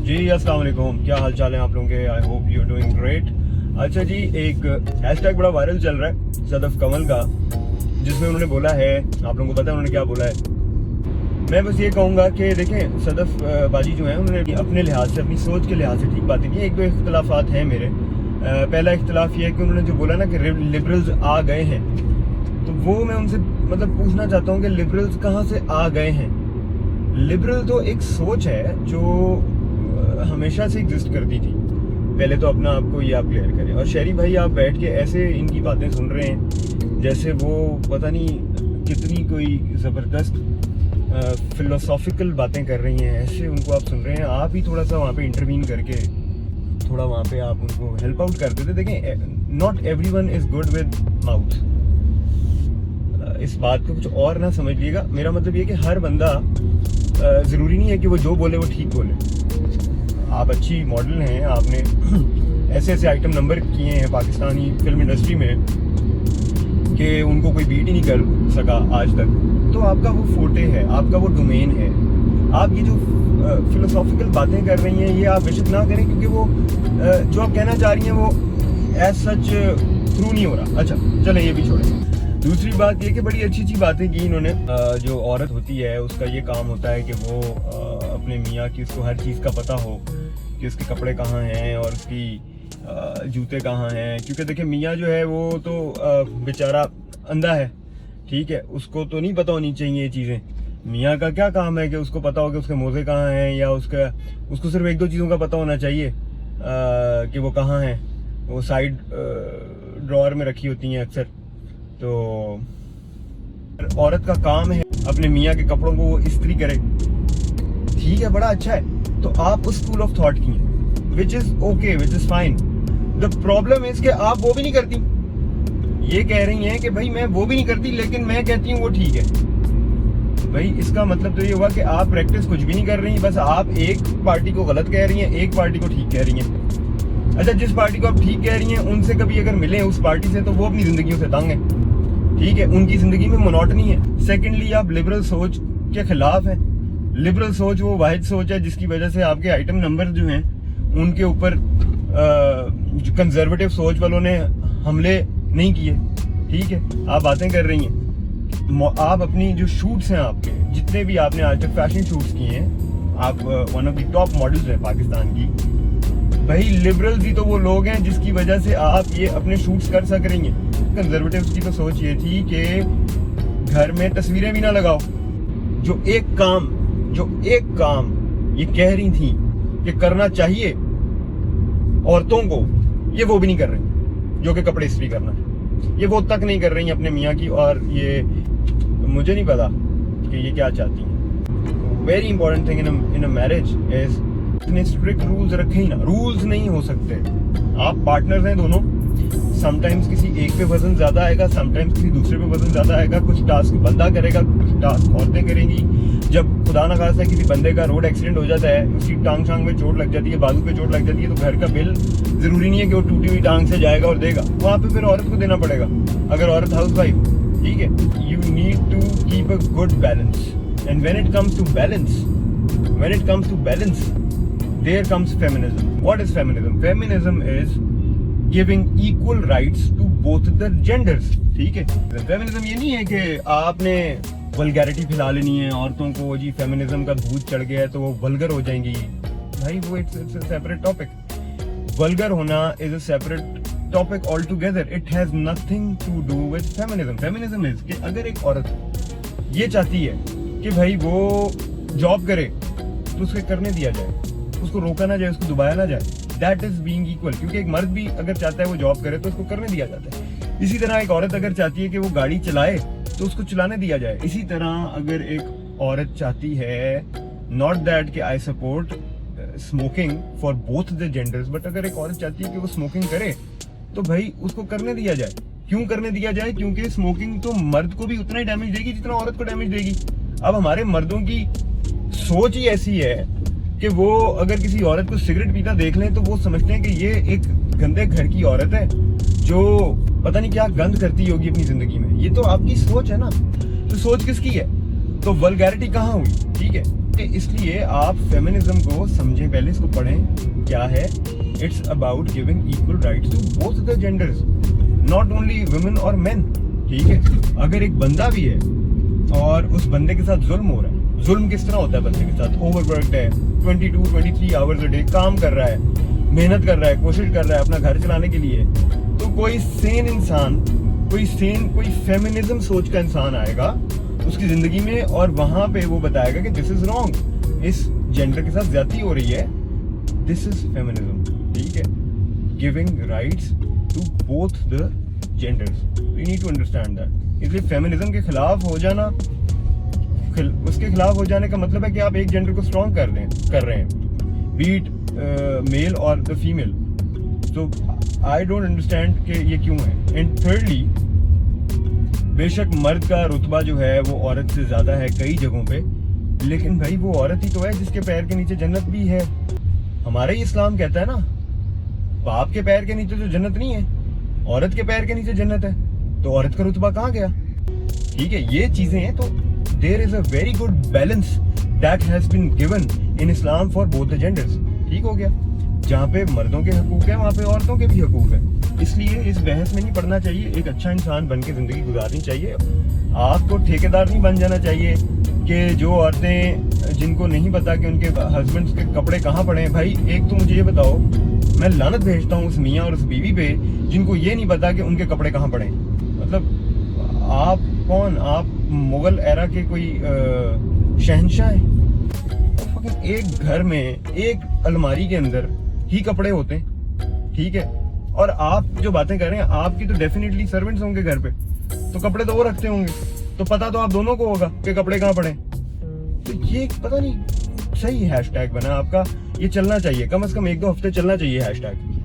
जी अस्सलाम वालेकुम, क्या हाल चाल है आप लोगों के। I hope you are doing great. अच्छा जी, एक हैशटैग बड़ा वायरल चल रहा है सदफ कमल का, जिसमें उन्होंने बोला है, आप लोगों को पता है उन्होंने क्या बोला है। मैं बस ये कहूँगा कि देखें, सदफ बाजी जो है उन्होंने अपने लिहाज से, अपनी सोच के लिहाज से ठीक बातें की। एक दो इख्तलाफात हैं मेरे। पहला इख्तलाफ ये है कि उन्होंने जो बोला ना कि लिबरल्स आ गए हैं, तो वो मैं उनसे मतलब पूछना चाहता हूँ कि लिबरल्स कहाँ से आ गए हैं। लिबरल तो एक सोच है जो हमेशा से एग्जिस्ट करती थी। पहले तो अपना आपको ये आप क्लियर करें। और शहरी भाई, आप बैठ के ऐसे इनकी बातें सुन रहे हैं जैसे वो पता नहीं कितनी कोई ज़बरदस्त फिलोसॉफिकल बातें कर रही हैं, ऐसे उनको आप सुन रहे हैं। आप ही थोड़ा सा वहाँ पे इंटरवीन करके थोड़ा वहाँ पे आप उनको हेल्प आउट कर देते। देखें, not everyone is good with mouth. इस बात को कुछ और ना समझिएगा। मेरा मतलब ये कि हर बंदा ज़रूरी नहीं है कि वो जो बोले वो ठीक बोले। आप अच्छी मॉडल हैं, आपने ऐसे ऐसे आइटम नंबर किए हैं पाकिस्तानी फिल्म इंडस्ट्री में कि उनको कोई बीट ही नहीं कर सका आज तक। तो आपका वो फोटे है, आपका वो डोमेन है। आप ये जो फिलोसॉफिकल बातें कर रही हैं, ये आप बेशक ना करें, क्योंकि वो जो आप कहना चाह रही हैं वो एज सच थ्रू नहीं हो रहा। अच्छा चलें, ये भी छोड़ें। दूसरी बात ये कि बड़ी अच्छी अच्छी बातें की इन्होंने। जो औरत होती है उसका ये काम होता है कि वो अपने मियाँ की, उसको हर चीज़ का पता हो कि उसके कपड़े कहाँ हैं और उसकी जूते कहाँ हैं। क्योंकि देखिए, मियाँ जो है वो तो बेचारा अंधा है, ठीक है, उसको तो नहीं पता होनी चाहिए ये चीज़ें। मियाँ का क्या काम है कि उसको पता हो कि उसके मोज़े कहाँ हैं, या उसको सिर्फ एक दो चीज़ों का पता होना चाहिए कि वो कहाँ हैं। वो साइड ड्रॉअर में रखी होती हैं अक्सर। तो औरत का काम है अपने मियाँ के कपड़ों को वो इस्त्री करे, ठीक है, बड़ा अच्छा है। तो आप उस स्कूल ऑफ थॉट की हैं, which is okay, which is fine. The problem is कि आप वो भी नहीं करती। ये कह रही हैं कि भाई मैं वो भी नहीं करती, लेकिन मैं कहती हूँ वो ठीक है। भाई इसका मतलब तो ये हुआ कि आप प्रैक्टिस कुछ भी नहीं कर रही, बस आप एक पार्टी को गलत कह रही हैं, एक पार्टी को ठीक कह रही हैं। अच्छा, जिस पार्टी को आप ठीक कह रही हैं उनसे कभी अगर मिले उस पार्टी से, तो वो अपनी जिंदगियों से तंग है, ठीक है, उनकी जिंदगी में मोनोटनी है। सेकेंडली, आप लिबरल सोच के खिलाफ हैं। लिबरल सोच वो वाहिद सोच है जिसकी वजह से आपके आइटम नंबर जो हैं उनके ऊपर कंजर्वेटिव सोच वालों ने हमले नहीं किए, ठीक है। आप बातें कर रही हैं। आप अपनी जो शूट्स हैं, आपके जितने भी आपने आज तक फैशन शूट्स किए हैं, आप one of the top models हैं पाकिस्तान की। भाई लिबरल्स ही तो वो लोग हैं जिसकी वजह से आप ये अपने शूट्स कर सक रही हैं। कंजर्वेटिव्स की तो सोच ये थी कि घर में तस्वीरें भी ना लगाओ। जो एक काम ये कह रही थी कि करना चाहिए औरतों को, ये वो भी नहीं कर रही। जो कि कपड़े इस्त्री करना है, ये वो तक नहीं कर रही अपने मियाँ की। और ये मुझे नहीं पता कि ये क्या चाहती हैं। Very important thing in a marriage is इतने स्ट्रिक्ट रूल्स रखे ही ना। रूल्स नहीं हो सकते। आप पार्टनर्स हैं दोनों। समटाइम्स किसी एक पे वजन ज्यादा आएगा, समटाइम्स किसी दूसरे पे वजन ज्यादा आएगा। कुछ टास्क बंदा करेगा, कुछ टास्क औरतें करेंगी। जब खुदा ना खास्ता किसी बंदे का रोड एक्सीडेंट हो जाता है, उसकी टांग में चोट लग जाती है, बाजू पे चोट लग जाती है, तो घर का बिल जरूरी नहीं है कि वो टूटी हुई टांग से जाएगा और देगा, वहाँ पे फिर औरत को देना पड़ेगा, अगर औरत हाउस वाइफ, ठीक है। You need to keep a good balance, and when it comes to balance there comes feminism. What is feminism? Feminism is giving equal rights to both the genders, ठीक है। फेमिनिज्म ये नहीं है कि आपने vulgarity फैला लेनी है औरतों को, जी फेमिनिज्म का भूत चढ़ गया है तो वो वल्गर हो जाएंगी। भाई वो it's a separate topic. Vulgar होना is a separate topic all together. It has nothing to do with feminism. Feminism is कि अगर एक औरत ये चाहती है कि भाई वो जॉब करे, तो उसके करने दिया जाए, उसको रोका ना जाए, उसको दबाया ना जाए। That is being equal. क्योंकि एक मर्द भी अगर चाहता है वो जॉब करे तो उसको करने दिया जाता है। इसी तरह एक औरत अगर चाहती है कि वो गाड़ी चलाए तो उसको चलाने दिया जाए। इसी तरह अगर एक औरत चाहती है, नॉट दैट कि I support smoking for both the genders, but अगर एक औरत चाहती है कि वो स्मोकिंग करे तो भाई उसको करने दिया जाए। क्यों करने दिया जाए? क्योंकि स्मोकिंग तो मर्द को भी उतना ही डैमेज देगी जितना औरत को डैमेज देगी। अब हमारे मर्दों की सोच ही ऐसी है कि वो अगर किसी औरत को सिगरेट पीता देख लें तो वो समझते हैं कि ये एक गंदे घर की औरत है जो पता नहीं क्या गंद करती होगी अपनी जिंदगी में। ये तो आपकी सोच है ना। तो सोच किसकी है? तो वल्गैरिटी कहाँ हुई? ठीक है, اس لیے آپ فیمنزم کو سمجھیں, پہلے اس کو پڑھیں کیا ہے. It's about giving equal rights to both the genders, not only women اور مین. ٹھیک ہے, اگر ایک بندہ بھی ہے اور اس بندے کے ساتھ ظلم ہو رہا ہے, ظلم کس طرح ہوتا ہے بندے کے ساتھ, اوور ورکڈ ہے, 22-23 آورز اے ڈے کام کر رہا ہے, محنت کر رہا ہے, کوشش کر رہا ہے اپنا گھر چلانے کے لیے, تو کوئی سین انسان, کوئی فیمنزم سوچ کا انسان آئے گا اس کی زندگی میں, اور وہاں پہ وہ بتائے گا کہ دس از رانگ, اس جینڈر کے ساتھ زیادتی ہو رہی ہے, دس از فیمنزم. ٹھیک ہے, giving rights to both the genders, you need to understand that. اس لیے فیمنزم کے خلاف ہو جانا, اس کے خلاف ہو جانے کا مطلب ہے کہ آپ ایک جینڈر کو اسٹرانگ کر رہے ہیں, بیٹ میل اور the female. So I don't understand کہ یہ کیوں ہے. اینڈ تھرڈلی, بے شک مرد کا رتبہ جو ہے وہ عورت سے زیادہ ہے کئی جگہوں پہ, لیکن بھائی وہ عورت ہی تو ہے جس کے پیر کے نیچے جنت بھی ہے. ہمارا ہی اسلام کہتا ہے نا, باپ کے پیر کے نیچے تو جنت نہیں ہے, عورت کے پیر کے نیچے جنت ہے, تو عورت کا رتبہ کہاں گیا؟ ٹھیک ہے, یہ چیزیں ہیں. تو there is a very good balance that has been given in Islam for both the genders. ٹھیک ہو گیا, جہاں پہ مردوں کے حقوق ہیں وہاں پہ عورتوں کے بھی حقوق ہیں. اس لیے اس بحث میں نہیں پڑنا چاہیے, ایک اچھا انسان بن کے زندگی گزارنی چاہیے. آپ کو ٹھیکیدار نہیں بن جانا چاہیے کہ جو عورتیں جن کو نہیں پتا کہ ان کے ہسبینڈس کے کپڑے کہاں پڑے ہیں. بھائی ایک تو مجھے یہ بتاؤ, میں لعنت بھیجتا ہوں اس میاں اور اس بیوی پہ جن کو یہ نہیں پتا کہ ان کے کپڑے کہاں پڑے ہیں. مطلب آپ کون, آپ مغل ایرا کے کوئی شہنشاہ ہیں؟ ایک گھر میں ایک الماری کے اندر ہی کپڑے ہوتے ہیں. ٹھیک ہے, اور آپ جو باتیں کر رہے ہیں, آپ کی تو ڈیفینیٹلی سرونٹس ہوں گے گھر پہ, تو کپڑے تو وہ رکھتے ہوں گے, تو پتا تو آپ دونوں کو ہوگا کہ کپڑے کہاں پڑے. تو یہ پتہ نہیں, صحیح ہیش ٹیگ بنا آپ کا, یہ چلنا چاہیے, کم از کم 1-2 ہفتے چلنا چاہیے ہیش ٹیگ.